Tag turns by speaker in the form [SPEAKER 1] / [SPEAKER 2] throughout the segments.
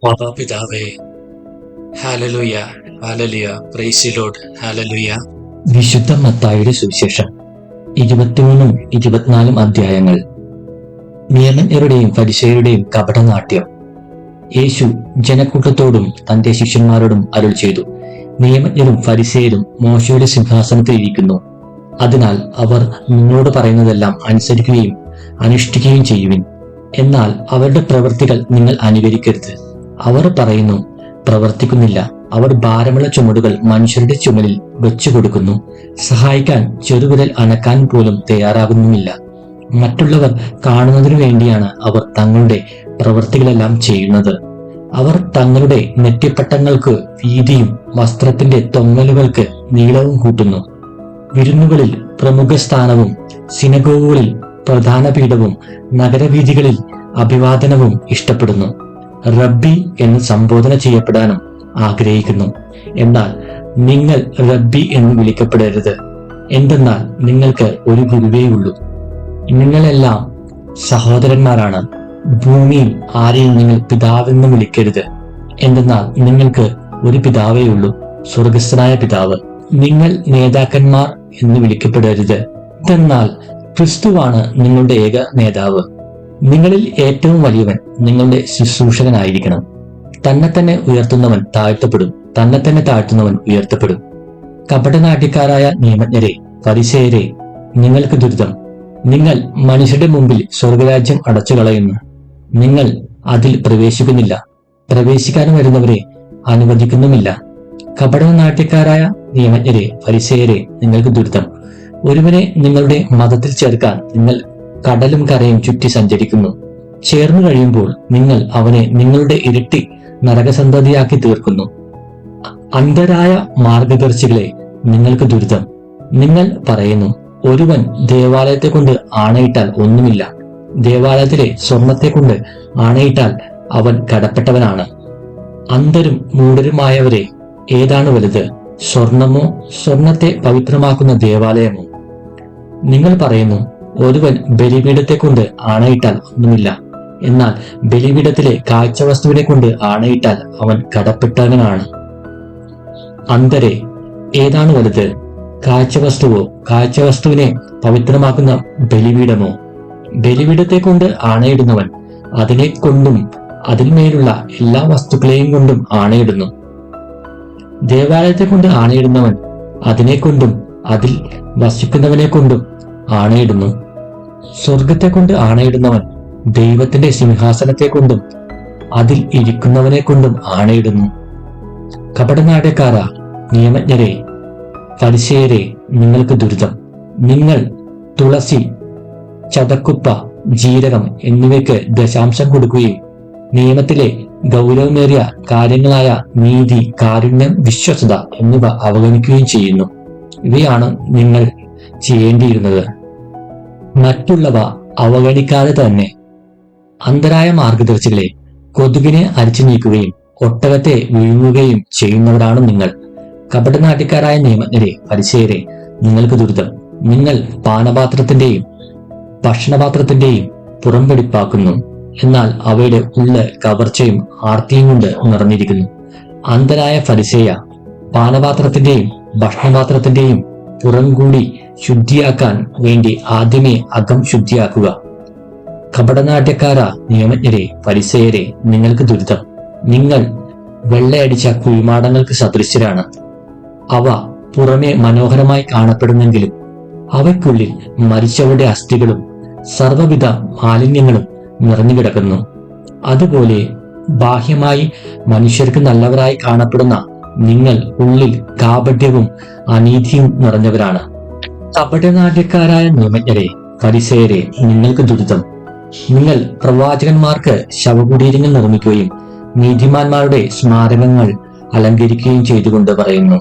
[SPEAKER 1] മാതാപിതാവേ, hallelujah, hallelujah, praise the Lord, hallelujah.
[SPEAKER 2] വിശുദ്ധ മത്തായിയുടെ സുവിശേഷം 23 24 അധ്യായങ്ങൾ. നിയമജ്ഞരുടെയും ഫരിസേയരുടെയും കപടനാട്യം. യേശു ജനക്കൂട്ടത്തോടും തന്റെ ശിഷ്യന്മാരോടും അരുൾ ചെയ്തു, നിയമജ്ഞരും ഫരിസേയരും മോശയുടെ സിംഹാസനത്തിൽ ഇരിക്കുന്നു. അതിനാൽ അവർ നിങ്ങളോട് പറയുന്നതെല്ലാം അനുസരിക്കുകയും അനുഷ്ഠിക്കുകയും ചെയ്യുവിൻ. എന്നാൽ അവരുടെ പ്രവൃത്തികൾ നിങ്ങൾ അനുകരിക്കരുത്. അവർ പറയുന്നു, പ്രവർത്തിക്കുന്നില്ല. അവർ ഭാരമുള്ള ചുമടുകൾ മനുഷ്യരുടെ ചുമലിൽ വെച്ചുകൊടുക്കുന്നു. സഹായിക്കാൻ ചെറുവിരൽ അനക്കാൻ പോലും തയ്യാറാകുന്നുമില്ല. മറ്റുള്ളവർ കാണുന്നതിനു വേണ്ടിയാണ് അവർ തങ്ങളുടെ പ്രവൃത്തികളെല്ലാം ചെയ്യുന്നത്. അവർ തങ്ങളുടെ നെറ്റിപ്പട്ടങ്ങൾക്ക് വീതിയും വസ്ത്രത്തിന്റെ തൊങ്ങലുകൾക്ക് നീളവും കൂട്ടുന്നു. വിരുന്നുകളിൽ പ്രമുഖ സ്ഥാനവും സിനഗോഗുകളിൽ പ്രധാന പീഠവും നഗരവീഥികളിൽ അഭിവാദനവും ഇഷ്ടപ്പെടുന്നു. റബ്ബി എന്ന് സംബോധന ചെയ്യപ്പെടാനും ആഗ്രഹിക്കുന്നു. എന്നാൽ നിങ്ങൾ റബ്ബി എന്ന് വിളിക്കപ്പെടരുത്. എന്തെന്നാൽ നിങ്ങൾക്ക് ഒരു ഗുരുവേ ഉള്ളൂ. നിങ്ങളെല്ലാം സഹോദരന്മാരാണ്. ഭൂമിയിൽ ആരെയും നിങ്ങൾ പിതാവെന്ന് വിളിക്കരുത്. എന്തെന്നാൽ നിങ്ങൾക്ക് ഒരു പിതാവേ ഉള്ളൂ, സ്വർഗസ്ഥനായ പിതാവ്. നിങ്ങൾ നേതാക്കന്മാർ എന്ന് വിളിക്കപ്പെടരുത്. എന്നാൽ ക്രിസ്തുവാണ് നിങ്ങളുടെ ഏക നേതാവ്. നിങ്ങളിൽ ഏറ്റവും വലിയവൻ നിങ്ങളുടെ ശുശ്രൂഷകനായിരിക്കണം. തന്നെ തന്നെ ഉയർത്തുന്നവൻ താഴ്ത്തപ്പെടും, തന്നെ തന്നെ താഴ്ത്തുന്നവൻ ഉയർത്തപ്പെടും. കപടനാട്യക്കാരായ നിയമജ്ഞരെ, ഫരിസേയരെ, നിങ്ങൾക്ക് ദുരിതം. നിങ്ങൾ മനുഷ്യരുടെ മുമ്പിൽ സ്വർഗരാജ്യം അടച്ചു കളയുന്നു. നിങ്ങൾ അതിൽ പ്രവേശിക്കുന്നില്ല, പ്രവേശിക്കാൻ വരുന്നവരെ അനുവദിക്കുന്നുമില്ല. കപടനാട്യക്കാരായ നിയമജ്ഞരെ, ഫരിസേയരെ, നിങ്ങൾക്ക് ദുരിതം. ഒരുവനെ നിങ്ങളുടെ മതത്തിൽ ചേർക്കാൻ നിങ്ങൾ കടലും കരയും ചുറ്റി സഞ്ചരിക്കുന്നു. ചേർന്നു കഴിയുമ്പോൾ നിങ്ങൾ അവനെ നിങ്ങളുടെ ഇരട്ടി നരകസന്തതിയാക്കി തീർക്കുന്നു. അന്ധരായ മാർഗദർശികളെ, നിങ്ങൾക്ക് ദുരിതം. നിങ്ങൾ പറയുന്നു, ഒരുവൻ ദേവാലയത്തെ കൊണ്ട് ആണയിട്ടാൽ ഒന്നുമില്ല, ദേവാലയത്തിലെ സ്വർണത്തെ കൊണ്ട് ആണയിട്ടാൽ അവൻ കടപ്പെട്ടവനാണ്. അന്ധരും മൂഢരുമായവരെ, ഏതാണ് വലുത്, സ്വർണമോ സ്വർണത്തെ പവിത്രമാക്കുന്ന ദേവാലയമോ? നിങ്ങൾ പറയുന്നു, ഒരുവൻ ബലിപീഠത്തെ കൊണ്ട് ആണയിട്ടാൽ ഒന്നുമില്ല, എന്നാൽ ബലിപീഠത്തിലെ കാഴ്ചവസ്തുവിനെ കൊണ്ട് ആണയിട്ടാൽ അവൻ കടപ്പെട്ടവനാണ്. അന്ധരെ, ഏതാണ് വലുത്, കാഴ്ചവസ്തുവോ കാഴ്ചവസ്തുവിനെ പവിത്രമാക്കുന്ന ബലിപീഠമോ? ബലിപീഠത്തെ കൊണ്ട് ആണയിടുന്നവൻ അതിനെ കൊണ്ടും അതിന്മേലുള്ള എല്ലാ വസ്തുക്കളെയും കൊണ്ടും ആണയിടുന്നു. ദേവാലയത്തെ കൊണ്ട് ആണയിടുന്നവൻ അതിനെ കൊണ്ടും അതിൽ വസിക്കുന്നവനെ കൊണ്ടും ആണയിടുന്നു. സ്വർഗത്തെ കൊണ്ട് ആണയിടുന്നവൻ ദൈവത്തിന്റെ സിംഹാസനത്തെ കൊണ്ടും അതിൽ ഇരിക്കുന്നവനെ കൊണ്ടും ആണയിടുന്നു. കപടനാട്യക്കാരാ, നിയമജ്ഞരെ, ഫരിസേയരെ, നിങ്ങൾക്ക് ദുരിതം. നിങ്ങൾ തുളസി, ചതക്കുപ്പ, ജീരകം എന്നിവയ്ക്ക് ദശാംശം കൊടുക്കുകയും നിയമത്തിലെ ഗൗരവമേറിയ കാര്യങ്ങളായ നീതി, കാരുണ്യം, വിശ്വസ്തത എന്നിവ അവഗണിക്കുകയും ചെയ്യുന്നു. ഇവയാണ് നിങ്ങൾ ചെയ്യേണ്ടിയിരുന്നത്. മറ്റുള്ളവ അവഗണിക്കാതെ തന്നെ. അന്ധരായ മാർഗദർശികളെ, കൊതുകിനെ അരിച്ചു നീക്കുകയും ഒട്ടകത്തെ വിഴുങ്ങുകയും ചെയ്യുന്നവരാണ് നിങ്ങൾ. കപടനാട്യക്കാരായ നിയമജ്ഞരെ, ഫരിസേയരെ, നിങ്ങൾക്ക് ദുരിതം. നിങ്ങൾ പാനപാത്രത്തിന്റെയും ഭക്ഷണപാത്രത്തിന്റെയും പുറം വെടിപ്പാക്കുന്നു, എന്നാൽ അവയുടെ ഉള്ള് കവർച്ചയും ആർത്തിയും കൊണ്ട് നിറഞ്ഞിരിക്കുന്നു. അന്ധരായ ഫരിസേയ, പാനപാത്രത്തിന്റെയും ഭക്ഷണപാത്രത്തിന്റെയും പുറം കൂടി ശുദ്ധിയാക്കാൻ വേണ്ടി ആദ്യമേ അകം ശുദ്ധിയാക്കുക. കപടനാട്യക്കാരാ, നിയമജ്ഞരെ, ഫരിസേയരെ, നിങ്ങൾക്ക് ദുരിതം. നിങ്ങൾ വെള്ളയടിച്ച കുഴിമാടങ്ങൾക്ക് സദൃശ്യരാണ്. അവ പുറമെ മനോഹരമായി കാണപ്പെടുന്നെങ്കിലും അവയ്ക്കുള്ളിൽ മരിച്ചവരുടെ അസ്ഥികളും സർവ്വവിധ മാലിന്യങ്ങളും നിറഞ്ഞു കിടക്കുന്നു. അതുപോലെ ബാഹ്യമായി മനുഷ്യർക്ക് നല്ലവരായി കാണപ്പെടുന്ന നിങ്ങൾ ഉള്ളിൽ കാപട്യവും അനീതിയും നിറഞ്ഞവരാണ്. കപടനാട്യക്കാരായ നിയമജ്ഞരെ, ഫരിസേയരെ, നിങ്ങൾക്ക് ദുരിതം. നിങ്ങൾ പ്രവാചകന്മാർക്ക് ശവകുടീരങ്ങൾ നിർമ്മിക്കുകയും നീതിമാന്മാരുടെ സ്മാരകങ്ങൾ അലങ്കരിക്കുകയും ചെയ്തുകൊണ്ട് പറയുന്നു,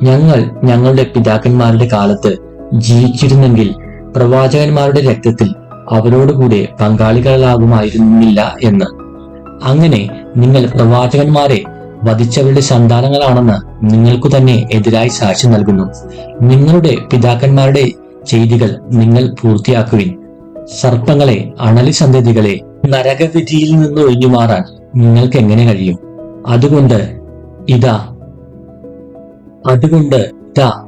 [SPEAKER 2] ഞങ്ങൾ ഞങ്ങളുടെ പിതാക്കന്മാരുടെ കാലത്ത് ജീവിച്ചിരുന്നെങ്കിൽ പ്രവാചകന്മാരുടെ രക്തത്തിൽ അവരോടുകൂടെ പങ്കാളികളാകുമായിരുന്നില്ല എന്ന്. അങ്ങനെ നിങ്ങൾ പ്രവാചകന്മാരെ വധിച്ചവരുടെ സന്താനങ്ങളാണെന്ന് നിങ്ങൾക്കു തന്നെ എതിരായി സാക്ഷ്യം നൽകുന്നു. നിങ്ങളുടെ പിതാക്കന്മാരുടെ ചെയ്തികൾ നിങ്ങൾ പൂർത്തിയാക്കുവിൻ. സർപ്പങ്ങളെ, അണലി സന്തതികളെ, നരകവിധിയിൽ നിന്ന് ഒഴിഞ്ഞുമാറാൻ നിങ്ങൾക്ക് എങ്ങനെ കഴിയും? അതുകൊണ്ട് ഇതാ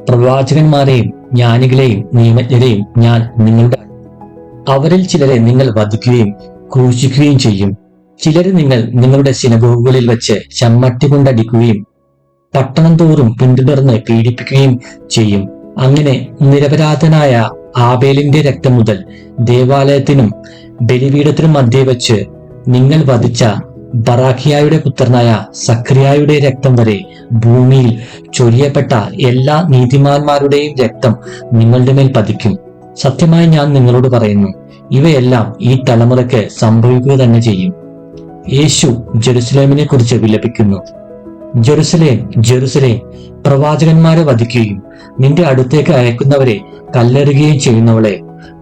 [SPEAKER 2] പ്രവാചകന്മാരെയും ജ്ഞാനികളെയും നിയമജ്ഞരെയും ഞാൻ നിങ്ങളുടെ അവരിൽ ചിലരെ നിങ്ങൾ വധിക്കുകയും ക്രൂശിക്കുകയും ചെയ്യും. ചിലരെ നിങ്ങൾ നിങ്ങളുടെ സിനഗോഗുകളിൽ വെച്ച് ചമ്മട്ടി കൊണ്ടടിക്കുകയും പട്ടണം തോറും പിന്തുടർന്ന് പീഡിപ്പിക്കുകയും ചെയ്യും. അങ്ങനെ നിരപരാധനായ ആബേലിന്റെ രക്തം മുതൽ ദേവാലയത്തിനും ബലിപീഠത്തിനും മധ്യേ വെച്ച് നിങ്ങൾ വധിച്ച ബറാഖിയായുടെ പുത്രനായ സഖറിയായുടെ രക്തം വരെ ഭൂമിയിൽ ചൊരിയപ്പെട്ട എല്ലാ നീതിമാന്മാരുടെയും രക്തം നിങ്ങളുടെ മേൽ പതിക്കും. സത്യമായി ഞാൻ നിങ്ങളോട് പറയുന്നു, ഇവയെല്ലാം ഈ തലമുറയ്ക്ക് സംഭവിക്കുക തന്നെ ചെയ്യും. യേശു ജെറുസലേമിനെ കുറിച്ച് വിലപിക്കുന്നു. ജെറുസലേം, ജെറുസലേം, പ്രവാചകന്മാരെ വധിക്കുകയും നിന്റെ അടുത്തേക്ക് അയക്കുന്നവരെ കല്ലെറിയുകയും ചെയ്യുന്നവളെ,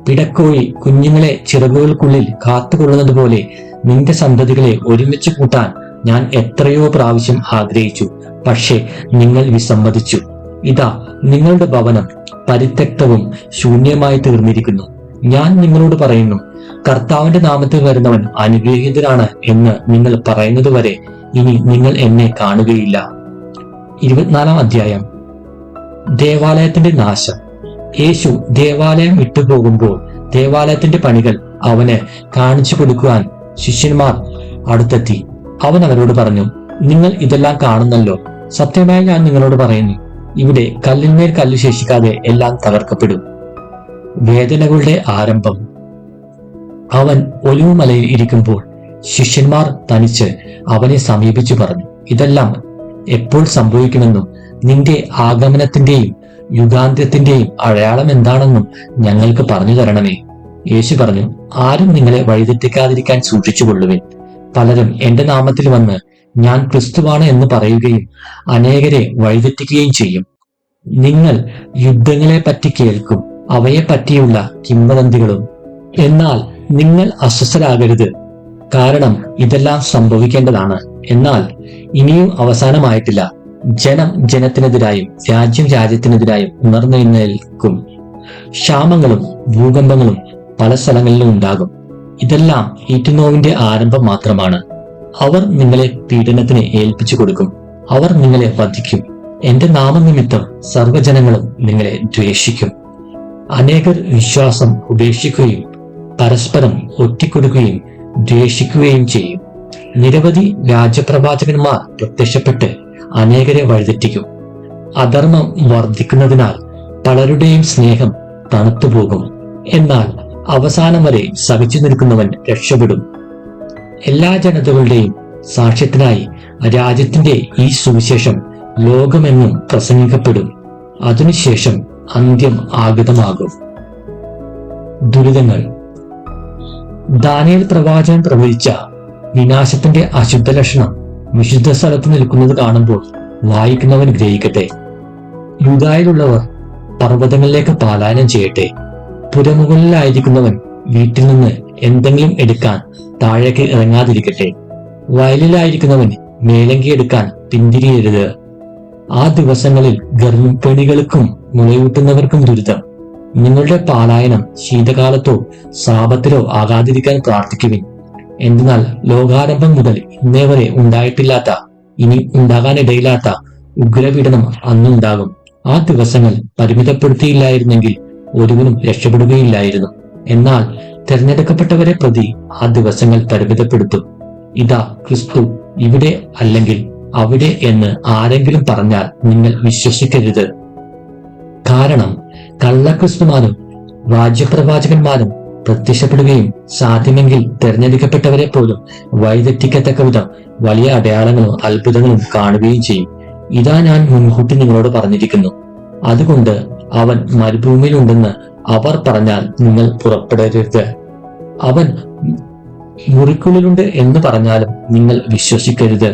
[SPEAKER 2] പിടക്കോഴി കുഞ്ഞുങ്ങളെ ചിറകുകൾക്കുള്ളിൽ കാത്തുകൊള്ളുന്നത് പോലെ നിന്റെ സന്തതികളെ ഒരുമിച്ച് കൂട്ടാൻ ഞാൻ എത്രയോ പ്രാവശ്യം ആഗ്രഹിച്ചു, പക്ഷേ നിങ്ങൾ വിസമ്മതിച്ചു. ഇതാ നിങ്ങളുടെ ഭവനം പരിത്യക്തവും ശൂന്യമായി തീർന്നിരിക്കുന്നു. ഞാൻ നിങ്ങളോട് പറയുന്നു, കർത്താവിന്റെ നാമത്തിൽ വരുന്നവൻ അനുഗ്രഹീതനാണ് എന്ന് നിങ്ങൾ പറയുന്നതുവരെ ഇനി നിങ്ങൾ എന്നെ കാണുകയില്ല. 24-ാം അധ്യായം. ദേവാലയത്തിന്റെ നാശം. യേശു ദേവാലയം വിട്ടുപോകുമ്പോൾ ദേവാലയത്തിന്റെ പണികൾ അവന് കാണിച്ചു കൊടുക്കുവാൻ ശിഷ്യന്മാർ അടുത്തെത്തി. അവൻ അവരോട് പറഞ്ഞു, നിങ്ങൾ ഇതെല്ലാം കാണുന്നല്ലോ. സത്യമായി ഞാൻ നിങ്ങളോട് പറയുന്നു, ഇവിടെ കല്ലിന്മേൽ കല്ല് ശേഷിക്കാതെ എല്ലാം തകർക്കപ്പെടും. വേദനകളുടെ ആരംഭം. അവൻ ഒലിവുമലയിൽ ഇരിക്കുമ്പോൾ ശിഷ്യന്മാർ തനിച്ച് അവനെ സമീപിച്ചു പറഞ്ഞു, ഇതെല്ലാം എപ്പോൾ സംഭവിക്കുമെന്നും നിന്റെ ആഗമനത്തിന്റെയും യുഗാന്ത്യത്തിന്റെയും അടയാളം എന്താണെന്നും ഞങ്ങൾക്ക് പറഞ്ഞു തരണമേ. യേശു പറഞ്ഞു, ആരും നിങ്ങളെ വഴിതെറ്റിക്കാതിരിക്കാൻ സൂക്ഷിച്ചുകൊള്ളുവിൻ. പലരും എന്റെ നാമത്തിൽ വന്ന് ഞാൻ ക്രിസ്തുവാണ് എന്ന് പറയുകയും അനേകരെ വഴിതെറ്റിക്കുകയും ചെയ്യും. നിങ്ങൾ യുദ്ധങ്ങളെ പറ്റി കേൾക്കും, അവയെ പറ്റിയുള്ള കിംവദന്തികളും. എന്നാൽ നിങ്ങൾ അസ്വസ്ഥരാകരുത്, കാരണം ഇതെല്ലാം സംഭവിക്കേണ്ടതാണ്. എന്നാൽ ഇനിയും അവസാനമായിട്ടില്ല. ജനം ജനത്തിനെതിരായും രാജ്യം രാജ്യത്തിനെതിരായും ഉണർന്നെഴുന്നേൽക്കും. ക്ഷാമങ്ങളും ഭൂകമ്പങ്ങളും പല സ്ഥലങ്ങളിലും ഉണ്ടാകും. ഇതെല്ലാം ഈറ്റുനോവിന്റെ ആരംഭം മാത്രമാണ്. അവർ നിങ്ങളെ പീഡനത്തിന് ഏൽപ്പിച്ചു കൊടുക്കും. അവർ നിങ്ങളെ വധിക്കും. എന്റെ നാമനിമിത്തം സർവ്വജനങ്ങളും നിങ്ങളെ ദ്വേഷിക്കും. അനേകർ വിശ്വാസം ഉപേക്ഷിക്കുകയും പരസ്പരം ഒറ്റിക്കൊടുക്കുകയും ദ്വേഷിക്കുകയും ചെയ്യും. നിരവധി വ്യാജപ്രവാചകന്മാർ പ്രത്യക്ഷപ്പെട്ട് അനേകരെ വഴിതെറ്റിക്കും. അധർമ്മം വർദ്ധിക്കുന്നതിനാൽ പലരുടെയും സ്നേഹം തണുത്തുപോകും. എന്നാൽ അവസാനം വരെ സഹിച്ചു നിൽക്കുന്നവൻ രക്ഷപ്പെടും. എല്ലാ ജനതകളുടെയും സാക്ഷ്യത്തിനായി രാജ്യത്തിന്റെ ഈ സുവിശേഷം ലോകമെങ്ങും പ്രസംഗിക്കപ്പെടും. അതിനുശേഷം അന്ത്യം ആഗതമാകും. ദുരിതങ്ങൾ. ദാനിയേൽ പ്രവാചകൻ പ്രവചിച്ച വിനാശത്തിന്റെ അശുദ്ധ ലക്ഷണം വിശുദ്ധ സ്ഥലത്ത് നിൽക്കുന്നത് കാണുമ്പോൾ വായിക്കുന്നവൻ ഗ്രഹിക്കട്ടെ. യൂദായിലുള്ളവർ പർവ്വതങ്ങളിലേക്ക് പലായനം ചെയ്യട്ടെ. പുരമുകളിലായിരിക്കുന്നവൻ വീട്ടിൽ നിന്ന് എന്തെങ്കിലും എടുക്കാൻ താഴേക്ക് ഇറങ്ങാതിരിക്കട്ടെ. വയലിലായിരിക്കുന്നവൻ മേലങ്കി എടുക്കാൻ പിന്തിരിയരുത്. ആ ദിവസങ്ങളിൽ ഗർഭിണികൾക്കും മുലയൂട്ടുന്നവർക്കും ദുരിതം. നിങ്ങളുടെ പാലായനം ശീതകാലത്തോ സാപത്തിലോ ആകാതിരിക്കാൻ പ്രാർത്ഥിക്കുവിൻ. എന്തെന്നാൽ ലോകാരംഭം മുതൽ ഇന്നേ വരെ ഉണ്ടായിട്ടില്ലാത്ത, ഇനി ഉണ്ടാകാനിടയില്ലാത്ത ഉഗ്രപീഡനം അന്നുണ്ടാകും. ആ ദിവസങ്ങൾ പരിമിതപ്പെടുത്തിയില്ലായിരുന്നെങ്കിൽ ഒരുവനും രക്ഷപ്പെടുകയില്ലായിരുന്നു. എന്നാൽ തിരഞ്ഞെടുക്കപ്പെട്ടവരെ പ്രതി ആ ദിവസങ്ങൾ പരിമിതപ്പെടുത്തും. ഇതാ ക്രിസ്തു ഇവിടെ അല്ലെങ്കിൽ അവിടെ എന്ന് ആരെങ്കിലും പറഞ്ഞാൽ നിങ്ങൾ വിശ്വസിക്കരുത്. കാരണം കള്ളക്രിസ്തുമാരും രാജ്യപ്രവാചകന്മാരും പ്രത്യക്ഷപ്പെടുകയും സാധ്യമെങ്കിൽ തിരഞ്ഞെടുക്കപ്പെട്ടവരെ പോലും വഴിതെറ്റിക്കത്തക്ക വിധം വലിയ അടയാളങ്ങളും അത്ഭുതങ്ങളും കാണുകയും ചെയ്യും. ഇതാ ഞാൻ മുൻകൂട്ടി നിങ്ങളോട് പറഞ്ഞിരിക്കുന്നു. അതുകൊണ്ട് അവൻ മരുഭൂമിയിലുണ്ടെന്ന് അവർ പറഞ്ഞാൽ നിങ്ങൾ പുറപ്പെടരുത്. അവൻ മുറിക്കുള്ളിലുണ്ട് എന്ന് പറഞ്ഞാലും നിങ്ങൾ വിശ്വസിക്കരുത്.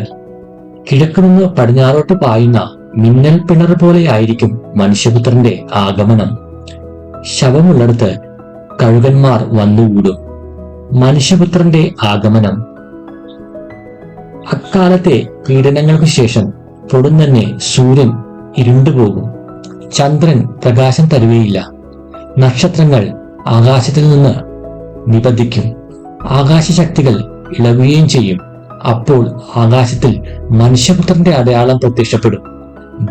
[SPEAKER 2] കിഴക്കുനിന്ന് പടിഞ്ഞാറോട്ട് പായുന്ന മിന്നൽ പിണർ പോലെയായിരിക്കും മനുഷ്യപുത്രന്റെ ആഗമനം. ശവമുള്ളിടത്ത് കഴുകന്മാർ വന്നുകൂടും. മനുഷ്യപുത്രന്റെ ആഗമനം. അക്കാലത്തെ പീഡനങ്ങൾക്ക് ശേഷം പൊടുന്നന്നെ സൂര്യൻ ഇരുണ്ടുപോകും, ചന്ദ്രൻ പ്രകാശം തരുകയില്ല, നക്ഷത്രങ്ങൾ ആകാശത്തിൽ നിന്ന് നിപതിക്കും, ആകാശശക്തികൾ ഇളകുകയും ചെയ്യും. അപ്പോൾ ആകാശത്തിൽ മനുഷ്യപുത്രന്റെ അടയാളം പ്രത്യക്ഷപ്പെടും.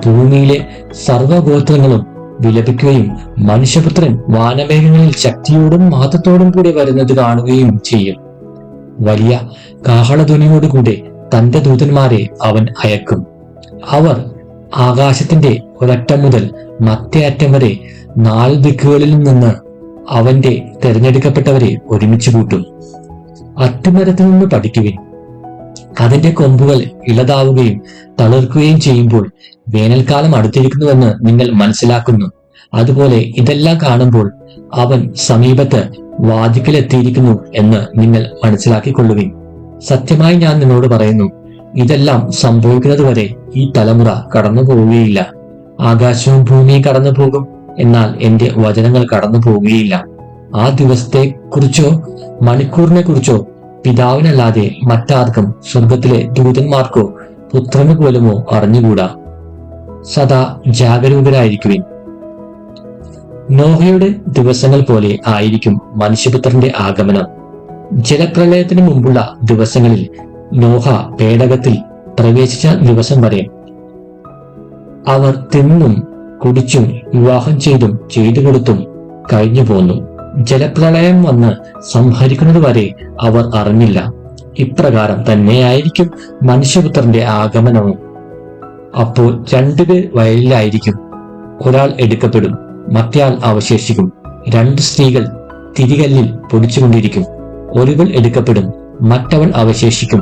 [SPEAKER 2] ഭൂമിയിലെ സർവ്വഗോത്രങ്ങളും വിലപിക്കുകയും മനുഷ്യപുത്രൻ വാനമേഘങ്ങളിൽ ശക്തിയോടും മഹത്വത്തോടും കൂടി വരുന്നത് കാണുകയും ചെയ്യും. വലിയ കാഹളധ്വനിയോടുകൂടെ തന്റെ ദൂതന്മാരെ അവൻ അയക്കും. അവർ ആകാശത്തിന്റെ ഒരറ്റം മുതൽ മറ്റേ അറ്റം വരെ 4 ദിക്കുകളിൽ നിന്ന് അവന്റെ തിരഞ്ഞെടുക്കപ്പെട്ടവരെ ഒരുമിച്ച് കൂട്ടും. അത്തിമരത്തിൽ നിന്ന് പഠിക്കുവിൻ. അതിന്റെ കൊമ്പുകൾ ഇളതാവുകയും തളിർക്കുകയും ചെയ്യുമ്പോൾ വേനൽക്കാലം അടുത്തിരിക്കുന്നുവെന്ന് നിങ്ങൾ മനസ്സിലാക്കുന്നു. അതുപോലെ ഇതെല്ലാം കാണുമ്പോൾ അവൻ സമീപത്ത് വാതിക്കലെത്തിയിരിക്കുന്നു എന്ന് നിങ്ങൾ മനസ്സിലാക്കിക്കൊള്ളുവിൻ. സത്യമായി ഞാൻ നിന്നോട് പറയുന്നു, ഇതെല്ലാം സംഭവിക്കുന്നതുവരെ ഈ തലമുറ കടന്നു പോവുകയില്ല. ആകാശവും ഭൂമിയും കടന്നു പോകും, എന്നാൽ എന്റെ വചനങ്ങൾ കടന്നു പോവുകയില്ല. ആ ദിവസത്തെ കുറിച്ചോ മണിക്കൂറിനെ കുറിച്ചോ പിതാവിനല്ലാതെ മറ്റാർക്കും സ്വർഗത്തിലെ ദൂതന്മാർക്കോ പുത്രന് പോലുമോ അറിഞ്ഞുകൂടാ. സദാ ജാഗരൂകരായിരിക്കുവിൻ. നോഹയുടെ ദിവസങ്ങൾ പോലെ ആയിരിക്കും മനുഷ്യപുത്രന്റെ ആഗമനം. ജലപ്രളയത്തിന് മുമ്പുള്ള ദിവസങ്ങളിൽ നോഹ പേടകത്തിൽ പ്രവേശിച്ച ദിവസം വരെ അവർ തിന്നും കുടിച്ചും വിവാഹം ചെയ്തു കൊടുത്തും കഴിഞ്ഞു പോന്നു. ജലപ്രളയം വന്ന് സംഹരിക്കുന്നത് വരെ അവർ അറിഞ്ഞില്ല. ഇപ്രകാരം തന്നെയായിരിക്കും മനുഷ്യപുത്രന്റെ ആഗമനവും. അപ്പോൾ 2 പേർ വയലിലായിരിക്കും. ഒരാൾ എടുക്കപ്പെടും, മറ്റേയാൾ അവശേഷിക്കും. 2 സ്ത്രീകൾ തിരികല്ലിൽ പൊടിച്ചുകൊണ്ടിരിക്കും. ഒരുവൾ എടുക്കപ്പെടും, മറ്റവൾ അവശേഷിക്കും.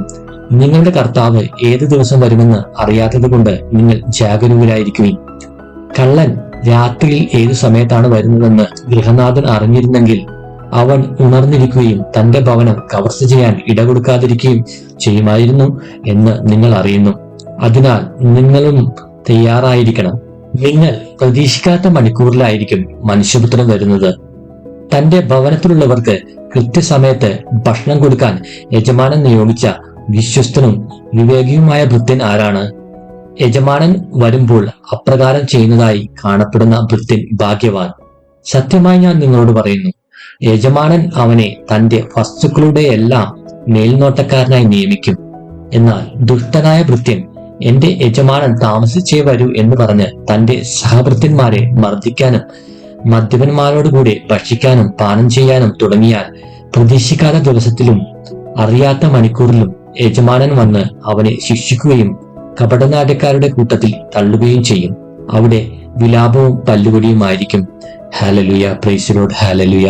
[SPEAKER 2] നിങ്ങളുടെ കർത്താവ് ഏത് ദിവസം വരുമെന്ന് അറിയാത്തത് കൊണ്ട് നിങ്ങൾ ജാഗരൂകരായിരിക്കുവിൻ. കള്ളൻ രാത്രിയിൽ ഏതു സമയത്താണ് വരുന്നതെന്ന് ഗൃഹനാഥൻ അറിഞ്ഞിരുന്നെങ്കിൽ അവൻ ഉണർന്നിരിക്കുകയും തന്റെ ഭവനം കവർച്ച ചെയ്യാൻ ഇടകൊടുക്കാതിരിക്കുകയും ചെയ്യുമായിരുന്നു എന്ന് നിങ്ങൾ അറിയുന്നു. അതിനാൽ നിങ്ങളും തയ്യാറായിരിക്കണം. നിങ്ങൾ പ്രതീക്ഷിക്കാത്ത മണിക്കൂറിലായിരിക്കും മനുഷ്യപുത്രൻ വരുന്നത്. തന്റെ ഭവനത്തിലുള്ളവർക്ക് കൃത്യസമയത്ത് ഭക്ഷണം കൊടുക്കാൻ യജമാനൻ നിയോഗിച്ച വിശ്വസ്തനും വിവേകിയുമായ ഭൃത്യൻ ആരാണ്? യജമാനൻ വരുമ്പോൾ അപ്രകാരം ചെയ്യുന്നതായി കാണപ്പെടുന്ന ഭൃത്യൻ ഭാഗ്യവാൻ. സത്യമായി ഞാൻ നിങ്ങളോട് പറയുന്നു, യജമാനൻ അവനെ തന്റെ വസ്തുക്കളുടെ എല്ലാം മേൽനോട്ടക്കാരനായി നിയമിക്കും. എന്നാൽ ദുഷ്ടനായ ഭൃത്യൻ എന്റെ യജമാനൻ താമസിച്ചേ വരൂ എന്ന് പറഞ്ഞ് തന്റെ സഹഭൃത്യന്മാരെ മർദ്ദിക്കാനും മദ്യപന്മാരോടുകൂടി ഭക്ഷിക്കാനും പാനം ചെയ്യാനും തുടങ്ങിയാൽ പ്രതീക്ഷിക്കാത്ത ദിവസത്തിലും അറിയാത്ത മണിക്കൂറിലും യജമാനൻ വന്ന് അവനെ ശിക്ഷിക്കുകയും കപടനാട്യക്കാരുടെ കൂട്ടത്തിൽ തള്ളുകയും ചെയ്യും. അവിടെ വിലാപവും പല്ലുകൊടിയുമായിരിക്കും. Hallelujah, praise the Lord, hallelujah.